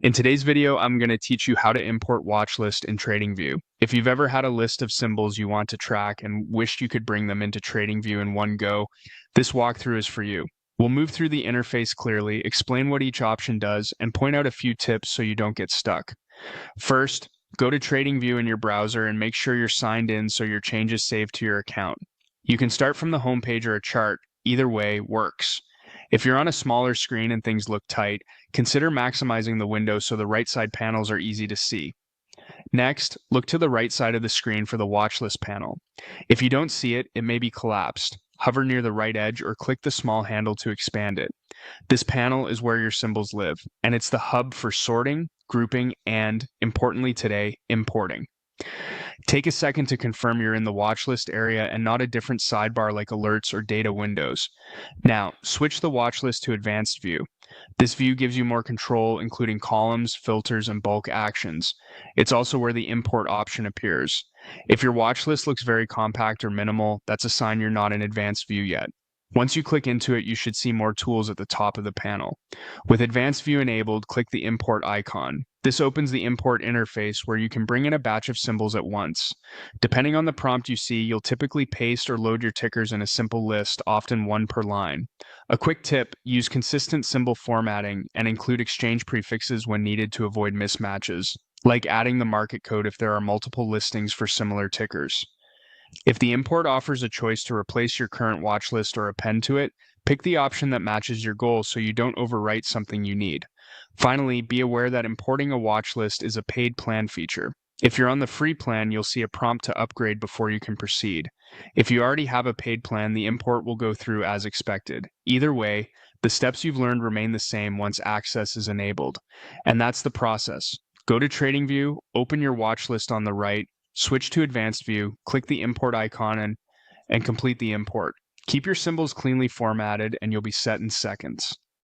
In today's video, I'm going to teach you how to import Watchlist in TradingView. If you've ever had a list of symbols you want to track and wished you could bring them into TradingView in one go, this walkthrough is for you. We'll move through the interface clearly, explain what each option does, and point out a few tips so you don't get stuck. First, go to TradingView in your browser and make sure you're signed in so your changes saved to your account. You can start from the homepage or a chart. Either way works. If you're on a smaller screen and things look tight, consider maximizing the window so the right side panels are easy to see. Next, look to the right side of the screen for the watchlist panel. If you don't see it, it may be collapsed. Hover near the right edge or click the small handle to expand it. This panel is where your symbols live, and it's the hub for sorting, grouping, and, importantly today, importing. Take a second to confirm you're in the watchlist area and not a different sidebar like alerts or data windows. Now, switch the watchlist to advanced view. This view gives you more control, including columns, filters, and bulk actions. It's also where the import option appears. If your watchlist looks very compact or minimal, that's a sign you're not in advanced view yet. Once you click into it, you should see more tools at the top of the panel. With Advanced View enabled, click the Import icon. This opens the import interface where you can bring in a batch of symbols at once. Depending on the prompt you see, you'll typically paste or load your tickers in a simple list, often one per line. A quick tip, use consistent symbol formatting and include exchange prefixes when needed to avoid mismatches, like adding the market code if there are multiple listings for similar tickers. If the import offers a choice to replace your current watch list or append to it, pick the option that matches your goal so you don't overwrite something you need. Finally, be aware that importing a watch list is a paid plan feature. If you're on the free plan, you'll see a prompt to upgrade before you can proceed. If you already have a paid plan, the import will go through as expected. Either way, the steps you've learned remain the same once access is enabled. And that's the process. Go to TradingView, open your watch list on the right, switch to advanced view, click the import icon, and complete the import. Keep your symbols cleanly formatted and you'll be set in seconds.